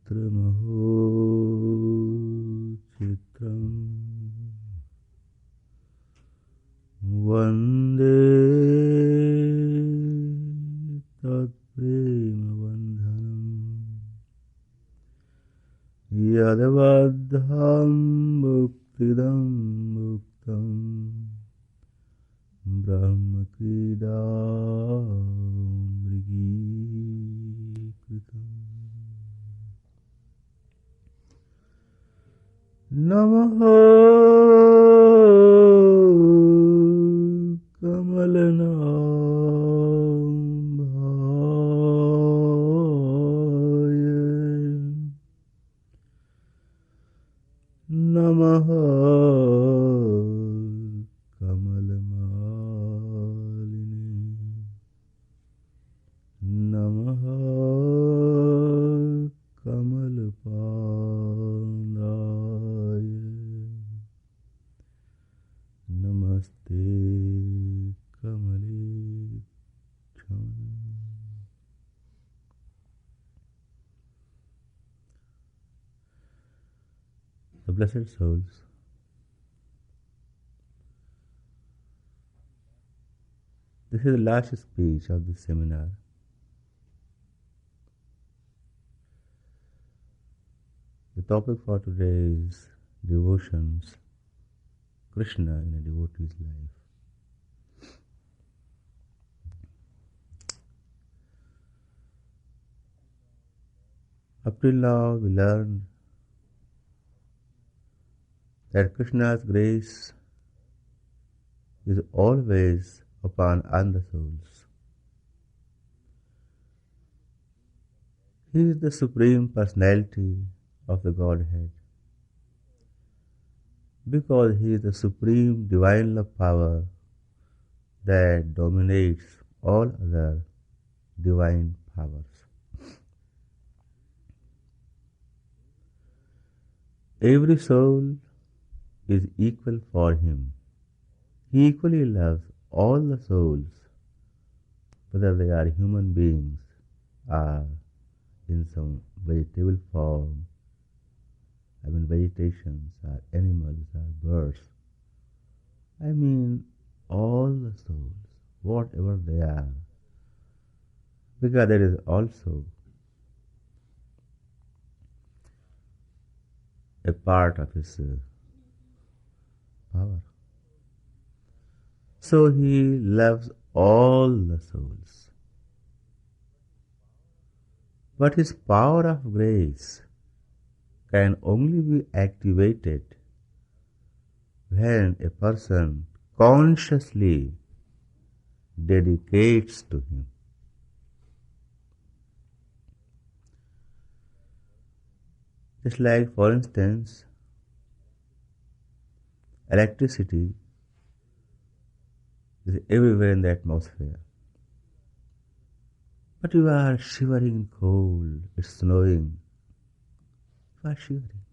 चित्रमहो चित्रम् वन्दे तत्प्रेमबन्धनम् यद्बद्धं मुक्तिदं मुक्तं ब्रह्मक्रीडा मृगीकृतम् नमः कमलनाभाय नमः कमलमालिने नमः कमलपादाय नमस्ते कमलेक्षण। The blessed souls, this is the last speech of this seminar. The topic for today is devotions, Krishna in a devotee's life. Up till now we learned that Krishna's grace is always upon all the souls. He is the Supreme Personality of the Godhead, because He is the Supreme Divine Love Power that dominates all other divine powers. Every soul is equal for Him. He equally loves all the souls, whether they are human beings or in some vegetable form, vegetations or animals or birds. All the souls, whatever they are, because there is also a part of His power. So He loves all the souls. But His power of grace can only be activated when a person consciously dedicates to Him. Just like, for instance, electricity is everywhere in the atmosphere. But you are shivering in cold, it's snowing. You are shivering.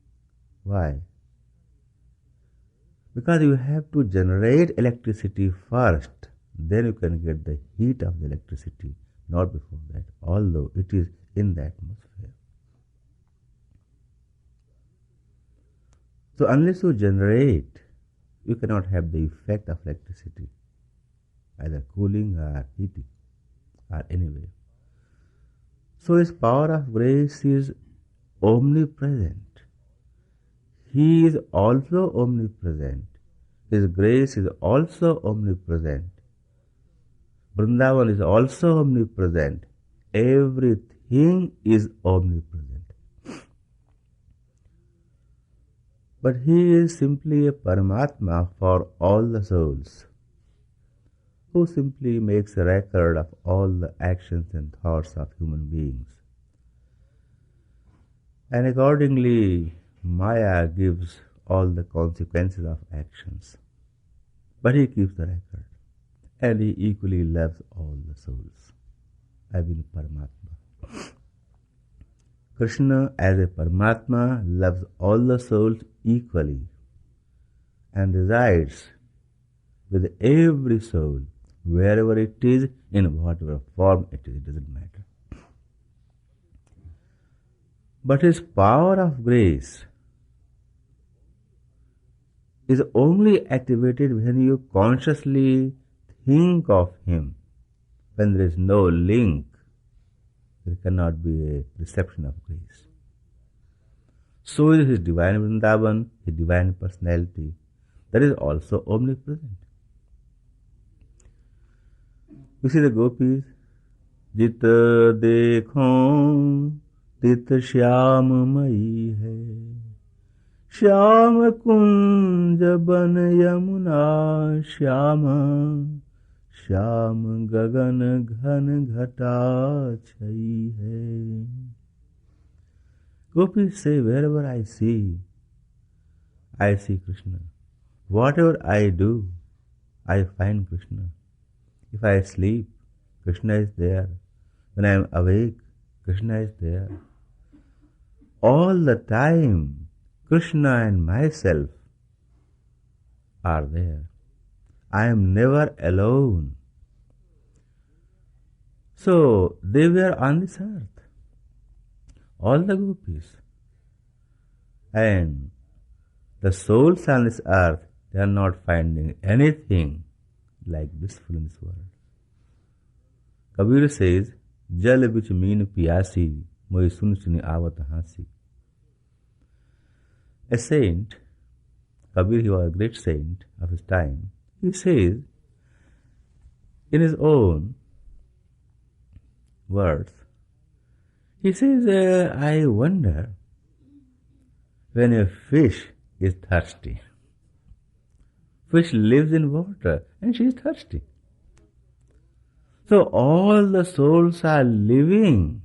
Why? Because you have to generate electricity first, then you can get the heat of the electricity, not before that, although it is in the atmosphere. So unless you generate, you cannot have the effect of electricity, either cooling or heating or anyway. So His power of grace is omnipresent. He is also omnipresent. His grace is also omnipresent. Vrindavan is also omnipresent. Everything is omnipresent. But He is simply a Paramatma for all the souls, who simply makes a record of all the actions and thoughts of human beings. And accordingly, Maya gives all the consequences of actions. But He keeps the record. And He equally loves all the souls. Paramatma. Krishna as a Paramatma loves all the souls equally and resides with every soul, wherever it is, in whatever form it is, it doesn't matter. But his power of grace is only activated when you consciously think of him. When there is no link, there cannot be a reception of grace. So is his divine Vrindavan, his divine personality, that is also omnipresent. You see the gopis, Jit dekhon tit shyam mayi hai, shyam kunj ban yamuna shyama, shyam gagan ghan ghata chai hai. Gopis say, wherever I see Krishna. Whatever I do, I find Krishna. If I sleep, Krishna is there. When I am awake, Krishna is there. All the time, Krishna and myself are there. I am never alone. So, they were on this earth, all the gopis. And the souls on this earth, they are not finding anything like blissful in this world. Kabir says, Jal bich meen piyasi, moi sun suni avat hasi. A saint, Kabir, he was a great saint of his time, he says, in his own words, he says, I wonder when a fish is thirsty. Fish lives in water and she is thirsty. So all the souls are living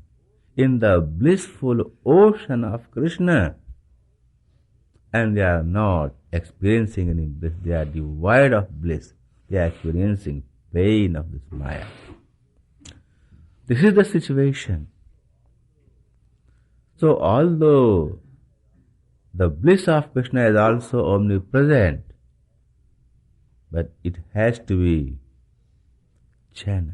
in the blissful ocean of Krishna and they are not experiencing any bliss. They are devoid of bliss. They are experiencing pain of this Maya. This is the situation. So although the bliss of Krishna is also omnipresent, but it has to be channeled.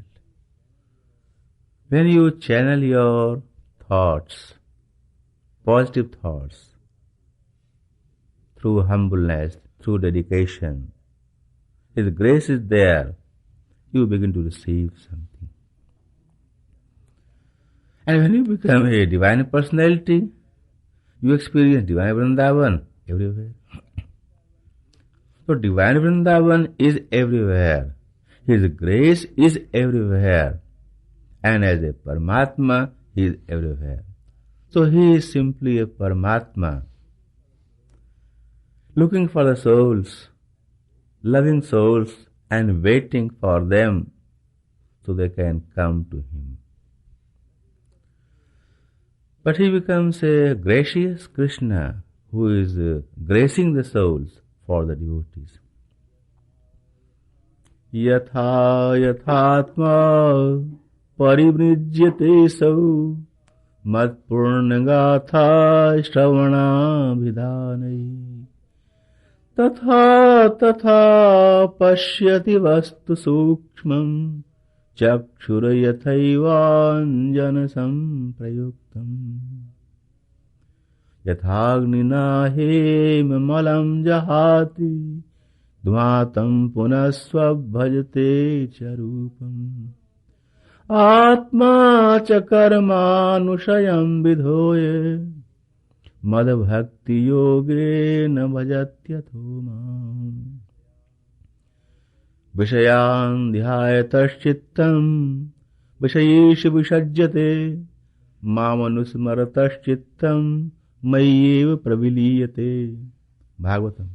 When you channel your thoughts, positive thoughts, through humbleness, through dedication, if grace is there, you begin to receive something. And when you become a divine personality, you experience divine Vrindavan everywhere. So divine Vrindavan is everywhere. His grace is everywhere. And as a Paramatma, he is everywhere. So he is simply a Paramatma, looking for the souls, loving souls, and waiting for them so they can come to him. But he becomes a gracious Krishna who is gracing the souls for the devotees. Yatha yathatma parivrijyate sau mat purnagatha shravana vidhanai tatha tatha pashyati vastu sukshmam chakshura yathaivanjana samprayuktam yathāgnina hem malam jahati dvatam punasva bhajate charupam atma cha karmanushayam vidhoye mad bhakti yoge na bhajatyatho Vishayan dhyayatasthittam Vishayeshu vishajyate Mamanusmaratasthittam Mayyev praviliyate. Bhagavatam.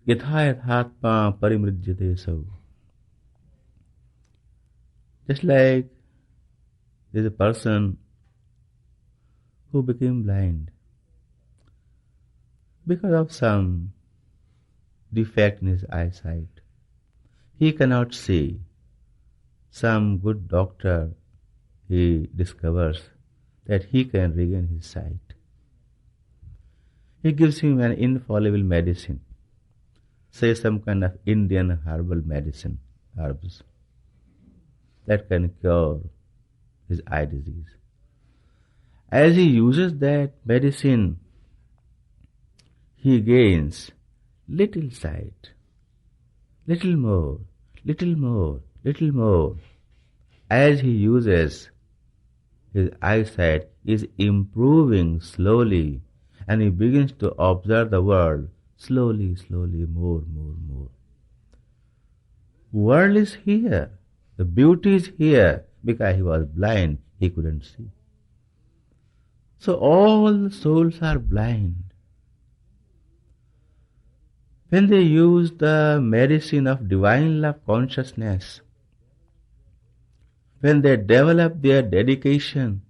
Yathayathatma parimrijyate sau. Just like there is a person who became blind because of some defect in his eyesight. He cannot see. Some good doctor, he discovers that he can regain his sight. He gives him an infallible medicine, say some kind of Indian herbal medicine, herbs, that can cure his eye disease. As he uses that medicine, he gains little sight, little more, little more, little more. As he uses, his eyesight is improving slowly, and he begins to observe the world slowly, slowly, more, more, more. World is here. The beauty is here. Because he was blind, he couldn't see. So all the souls are blind. When they use the medicine of divine love consciousness, when they develop their dedication,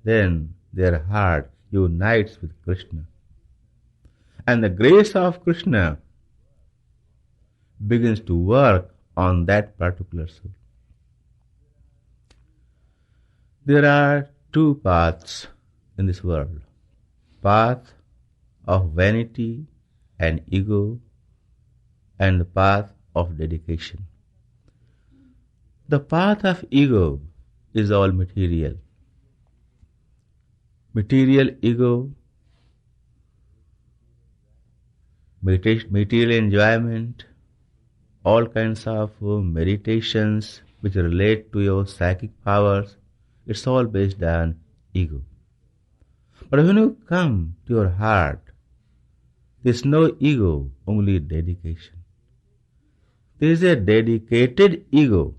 then their heart unites with Krishna. And the grace of Krishna begins to work on that particular soul. There are two paths in this world. Path of vanity and ego, and the path of dedication. The path of ego is all material. Material ego, material enjoyment, all kinds of meditations which relate to your psychic powers, it's all based on ego. But when you come to your heart, there's no ego, only dedication. There is a dedicated ego.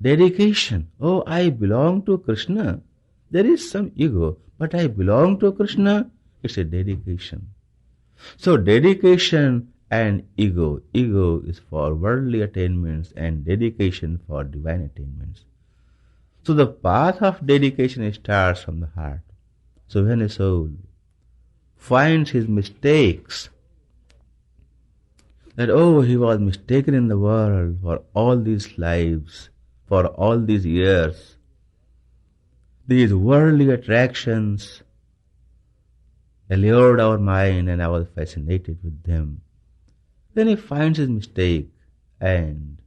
Dedication. Oh, I belong to Krishna. There is some ego, but I belong to Krishna. It's a dedication. So dedication and ego. Ego is for worldly attainments and dedication for divine attainments. So the path of dedication starts from the heart. So when a soul finds his mistakes, that oh, he was mistaken in the world for all these lives, for all these years, these worldly attractions allured our mind and I was fascinated with them. Then he finds his mistake and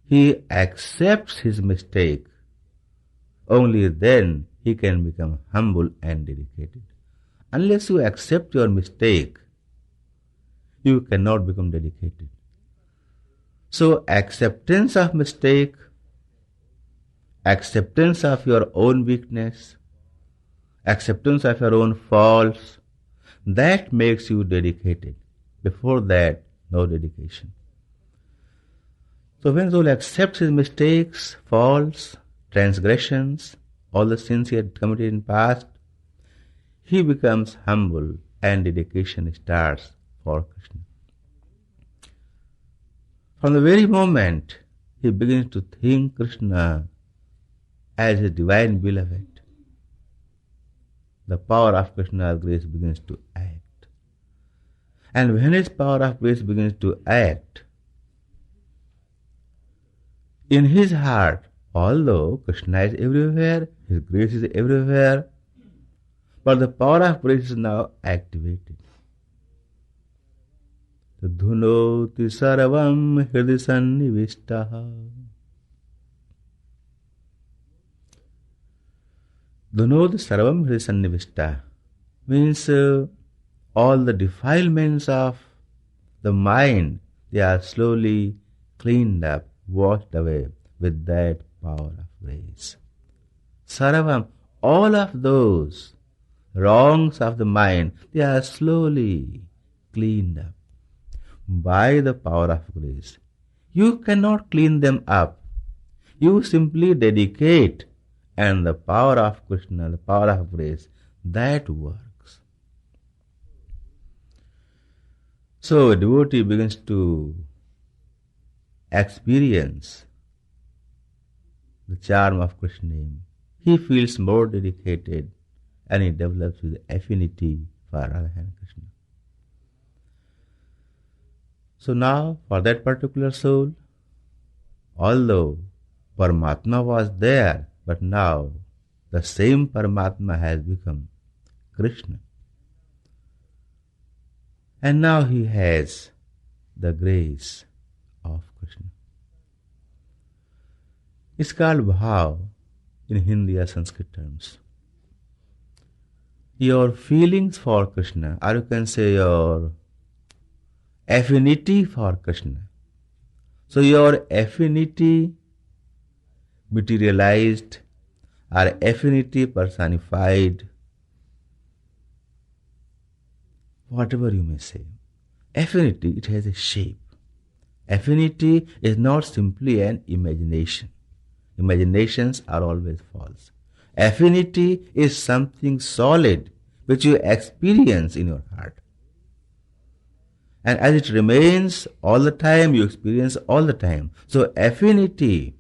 he accepts his mistake. Only then he can become humble and dedicated. Unless you accept your mistake, you cannot become dedicated. So acceptance of mistake, acceptance of your own weakness, acceptance of your own faults, that makes you dedicated. Before that, no dedication. So when soul accepts his mistakes, faults, transgressions, all the sins he had committed in past, he becomes humble and dedication starts for Krishna. From the very moment he begins to think Krishna as his divine beloved, the power of Krishna's grace begins to act. And when his power of grace begins to act, in his heart, although Krishna is everywhere, his grace is everywhere, but the power of grace is now activated. Dhunoti sarvam hridisannivishtaha. Dhunoti sarvam hridisannivishtaha means all the defilements of the mind, they are slowly cleaned up, washed away with that power of grace. Sarvam, all of those wrongs of the mind, they are slowly cleaned up by the power of grace. You cannot clean them up. You simply dedicate, and the power of Krishna, the power of grace, that works. So a devotee begins to experience the charm of Krishna name. He feels more dedicated and he develops his affinity for Radha and Krishna. So now, for that particular soul, although Paramatma was there, but now the same Paramatma has become Krishna. And now he has the grace of Krishna. It's called bhav in Hindi or Sanskrit terms. Your feelings for Krishna, or you can say your affinity for Krishna. So your affinity materialized or affinity personified, whatever you may say. Affinity, it has a shape. Affinity is not simply an imagination. Imaginations are always false. Affinity is something solid which you experience in your heart. And as it remains all the time, you experience all the time. So affinity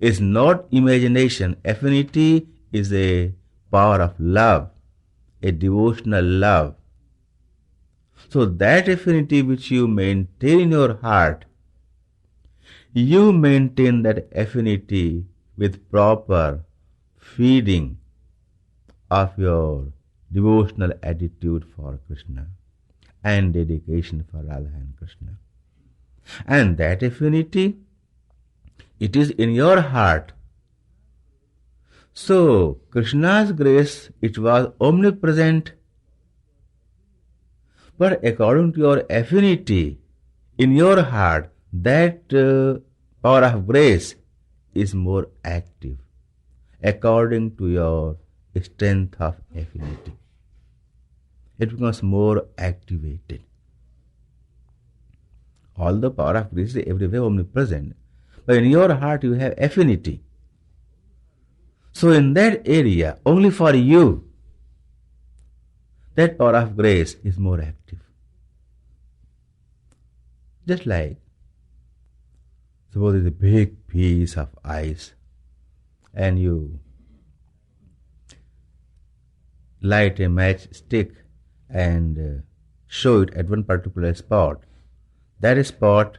is not imagination. Affinity is a power of love, a devotional love. So that affinity which you maintain in your heart, you maintain that affinity with proper feeding of your devotional attitude for Krishna and dedication for Radha and Krishna. And that affinity, it is in your heart. So Krishna's grace, it was omnipresent. But according to your affinity in your heart, that power of grace is more active according to your strength of affinity. It becomes more activated. All the power of grace is everywhere omnipresent, but in your heart you have affinity. So in that area, only for you, that power of grace is more active. Just like, suppose there is a big piece of ice and you light a matchstick and show it at one particular spot. That spot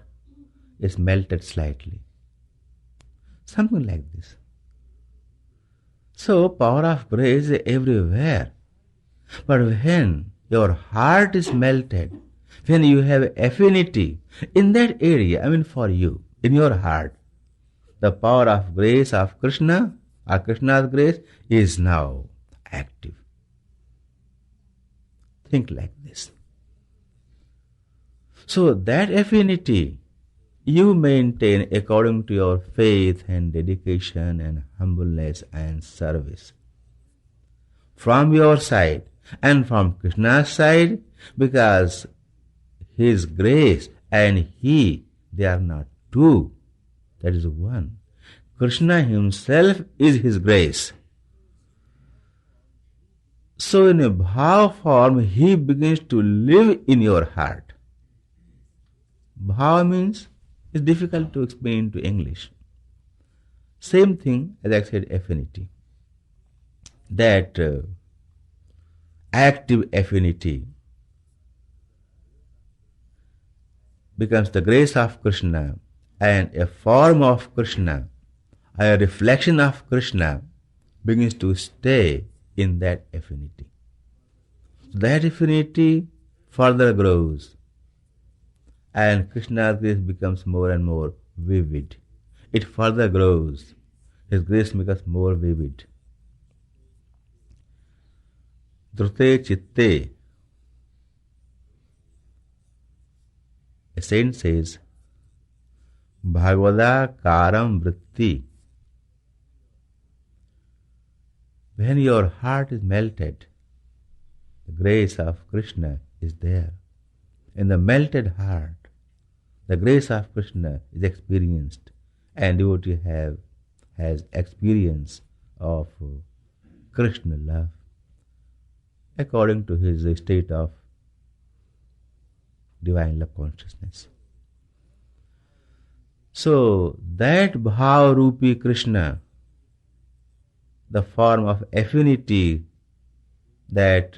is melted slightly. Something like this. So power of grace is everywhere. But when your heart is melted, when you have affinity in that area, I mean for you, in your heart, the power of grace of Krishna or Krishna's grace is now active. Think like this. So that affinity you maintain according to your faith and dedication and humbleness and service. From your side and from Krishna's side, because His grace and He, they are not two. That is one. Krishna Himself is His grace. So in a bhav form, He begins to live in your heart. Bhav means, it's difficult to explain to English. Same thing as I said, affinity. That active affinity becomes the grace of Krishna and a form of Krishna, a reflection of Krishna begins to stay in that affinity. That affinity further grows and Krishna's grace becomes more and more vivid. It further grows. His grace becomes more vivid. Drute chitte. A saint says, Bhagavada karam vritti. When your heart is melted, the grace of Krishna is there. In the melted heart, the grace of Krishna is experienced, and devotee has experience of Krishna love according to his state of divine love consciousness. So that bhav rupi Krishna, the form of affinity that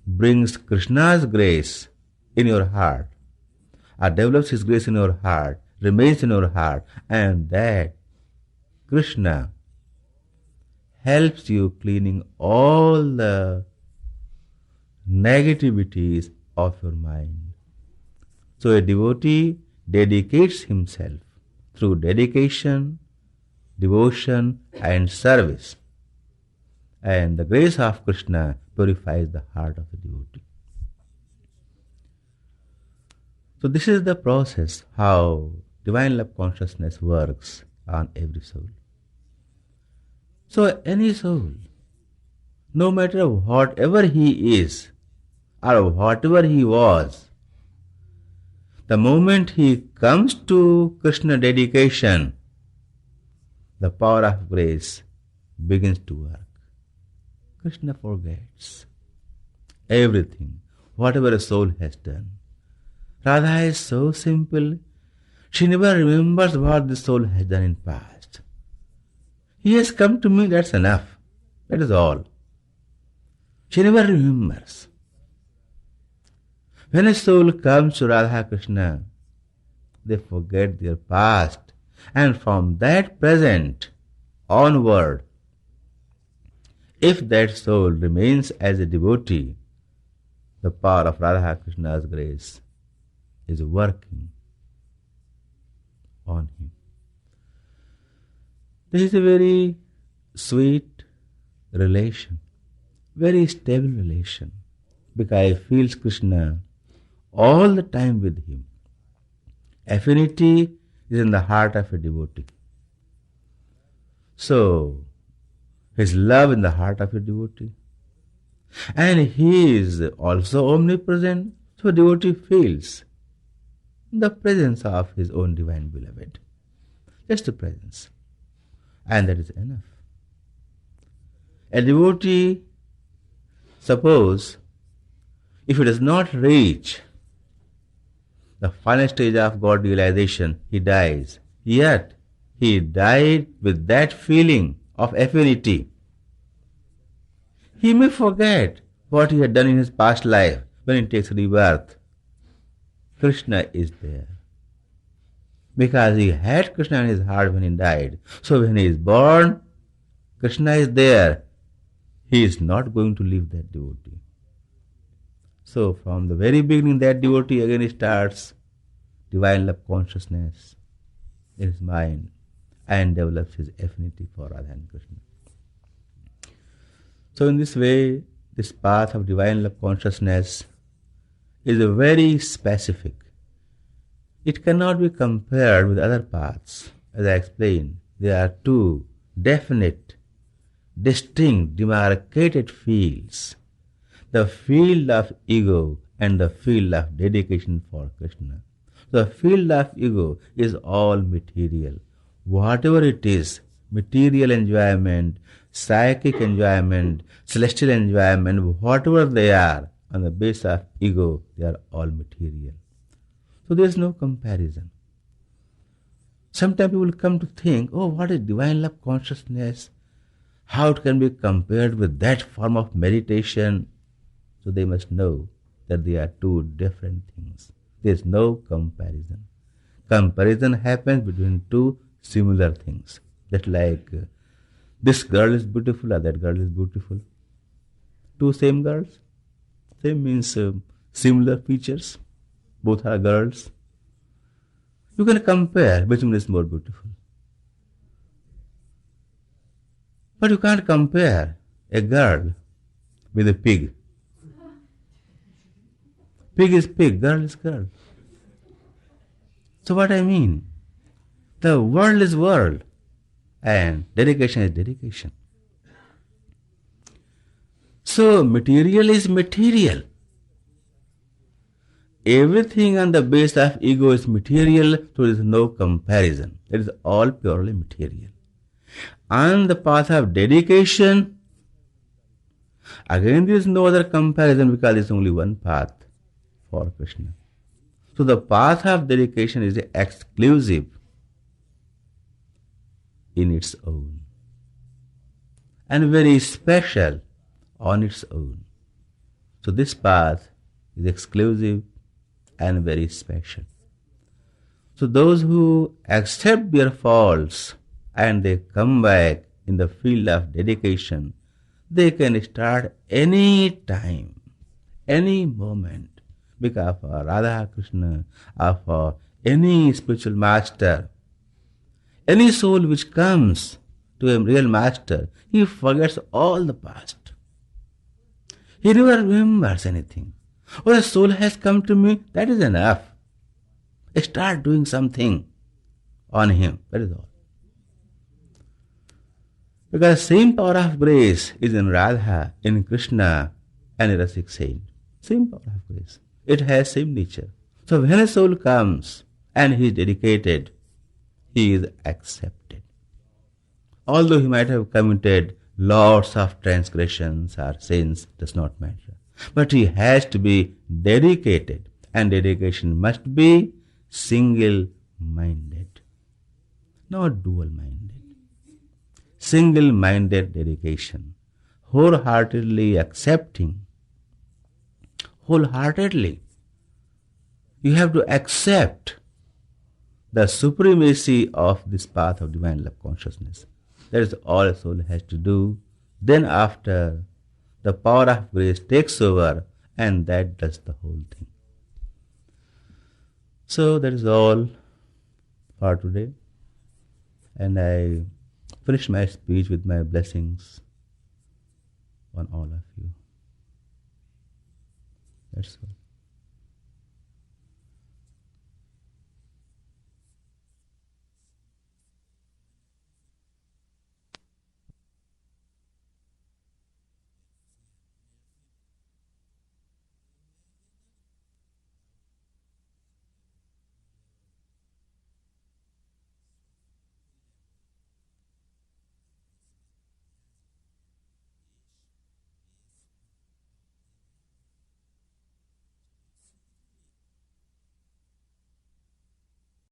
brings Krishna's grace in your heart, or develops His grace in your heart, remains in your heart, and that Krishna helps you cleaning all the negativities of your mind. So a devotee dedicates himself through dedication, devotion and service. And the grace of Krishna purifies the heart of the devotee. So this is the process how divine love consciousness works on every soul. So any soul, no matter whatever he is or whatever he was, the moment he comes to Krishna dedication, the power of grace begins to work. Krishna forgets everything, whatever a soul has done. Radha is so simple, she never remembers what the soul has done in past. He has come to me, that's enough. That is all. She never remembers. When a soul comes to Radha Krishna, they forget their past, and from that present onward, if that soul remains as a devotee, the power of Radha Krishna's grace is working on him. This is a very sweet relation, very stable relation, because he feels Krishna all the time with him. Affinity is in the heart of a devotee. So, his love in the heart of a devotee. And he is also omnipresent, so devotee feels the presence of his own divine beloved. Just a presence. And that is enough. A devotee, suppose, if he does not reach the final stage of God realization, he dies. Yet, he died with that feeling of affinity. He may forget what he had done in his past life when he takes rebirth. Krishna is there. Because he had Krishna in his heart when he died. So when he is born, Krishna is there. He is not going to leave that devotee. So from the very beginning, that devotee again starts divine love consciousness in his mind and develops his affinity for Radha and Krishna. So in this way, this path of divine love consciousness is very specific. It cannot be compared with other paths. As I explained, there are two definite, distinct, demarcated fields. The field of ego and the field of dedication for Krishna. The field of ego is all material. Whatever it is, material enjoyment, psychic enjoyment, celestial enjoyment, whatever they are, on the basis of ego, they are all material. So there is no comparison. Sometimes people come to think, oh, what is divine love consciousness? How it can be compared with that form of meditation? So they must know that they are two different things. There is no comparison. Comparison happens between two similar things. Just like this girl is beautiful or that girl is beautiful. Two same girls. Same means similar features. Both are girls. You can compare which one is more beautiful. But you can't compare a girl with a pig. Pig is pig, girl is girl. So what I mean? The world is world and dedication is dedication. So material is material. Everything on the base of ego is material, so there is no comparison. It is all purely material. On the path of dedication, again there is no other comparison because there is only one path for Krishna. So the path of dedication is exclusive in its own and very special on its own. So this path is exclusive and very special. So those who accept their faults and they come back in the field of dedication, they can start any time, any moment, because for Radha Krishna or for any spiritual master, Any soul which comes to a real master, he forgets all the past. He never remembers anything. Oh, a soul has come to me, that is enough. Start doing something on him, that is all. Because same power of grace is in Radha, in Krishna, and in Rasik saint. Same power of grace. It has same nature. So when a soul comes and he is dedicated, he is accepted. Although he might have committed lots of transgressions or sins, does not matter. But he has to be dedicated, and dedication must be single-minded, not dual-minded. Single-minded dedication, wholeheartedly accepting, wholeheartedly. You have to accept the supremacy of this path of divine love consciousness. That is all a soul has to do. Then after, the power of grace takes over, and that does the whole thing. So that is all for today. And I finish my speech with my blessings on all of you. That's all.